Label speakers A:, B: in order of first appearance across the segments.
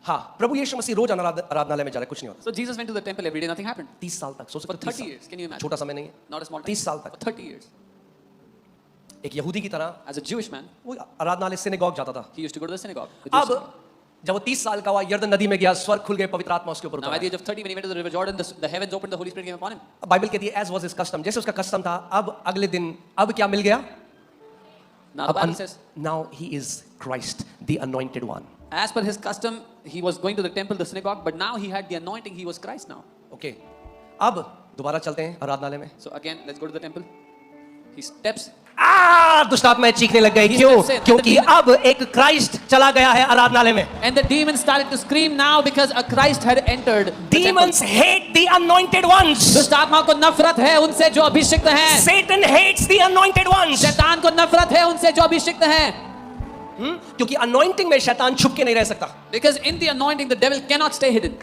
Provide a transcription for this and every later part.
A: हाँ, प्रभु यीशु मसीह रोज आराधनालय में जा रहा है, कुछ नहीं होता।
B: So Jesus went to the temple every day, nothing happened.
A: 30 साल तक, सोचो
B: For 30 years, can you imagine?
A: छोटा समय नहीं है,
B: Not a small time.
A: 30 साल तक।
B: For 30 years.
A: एक यहूदी की तरह
B: As a Jewish man,
A: वो आराधनालय सिनेगॉग जाता था।
B: he used to go to the synagogue.
A: अब जब वो 30 साल का हुआ, यर्दन नदी में गया, स्वर्ग खुल गए, पवित्र आत्मा उसके ऊपर
B: Now at the
A: उतर
B: age of 30, when he went to the river Jordan, the heavens opened, the Holy Spirit came upon him.
A: आया। बाइबल कहती है as was his custom, जैसे उसका कस्टम था, अब अगले दिन अब क्या मिल गया?
B: Now the Bible says,
A: now he is Christ, the anointed one.
B: as per his custom, he was going to the temple, the synagogue, but now he had the anointing, he was Christ now.
A: Okay, अब दोबारा चलते हैं आराधनालय में।
B: So again, let's go to the temple. He steps.
A: दुष्ट आत्माएं चीखने लग गई, क्यों? क्योंकि अब एक क्राइस्ट चला गया है आराधनालय में।
B: And the demons started to scream now because a Christ had entered.
A: Demons hate the anointed ones.
B: दुष्ट आत्माओं को नफरत है उनसे जो अभिषिक्त हैं।
A: Satan hates the anointed ones.
B: शैतान को नफरत है उनसे जो अभिषिक्त हैं।
A: क्योंकि anointing में शैतान छुप के नहीं रह सकता।
B: Because in the anointing the devil cannot stay hidden.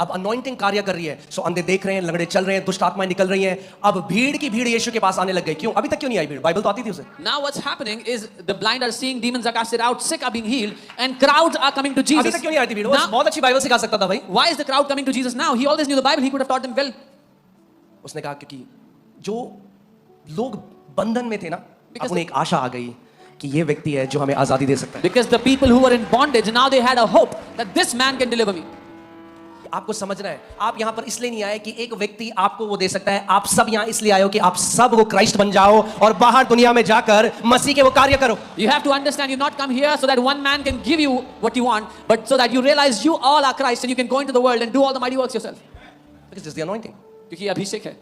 A: अब anointing कार्य कर रही है, सो अंधे देख रहे हैं, लंगड़े चल रहे हैं, दुष्ट आत्माएं निकल रही हैं। अब भीड़ की भीड़ यीशु के पास आने लग गई, क्यों? अभी तक क्यों नहीं आई भीड़? बाइबल तो आती थी उसे।
B: Now what's happening is the blind are seeing, demons are casted out, sick are being healed, and crowds are coming to Jesus.
A: अभी तक क्यों नहीं आई थी भीड़? वो बहुत अच्छी बाइबल सिखा सकता था भाई।
B: Why is the crowd coming to Jesus now? He always knew the Bible. He could have taught them well.
A: उसने कहा क्योंकि जो लोग बंधन में थे ना, अब उन्हें एक आशा आ गई कि ये व्यक्ति है जो हमें आजादी दे सकता है।
B: Because the people who were in bondage, now they had a hope that this man can deliver me.
A: आपको समझना है, आप यहाँ पर इसलिए नहीं आए कि एक व्यक्ति आपको वो दे सकता है। आप सब यहाँ इसलिए आए हो कि आप सब वो क्राइस्ट बन जाओ और बाहर दुनिया में जाकर मसीह के वो कार्य करो।
B: You have to understand, you not come here so that one man can give you what you want, but so that you realize you all are Christ and you can go into the world and do all the mighty works yourself.
A: Because this is the anointing.
B: क्योंकि अभिषेक है।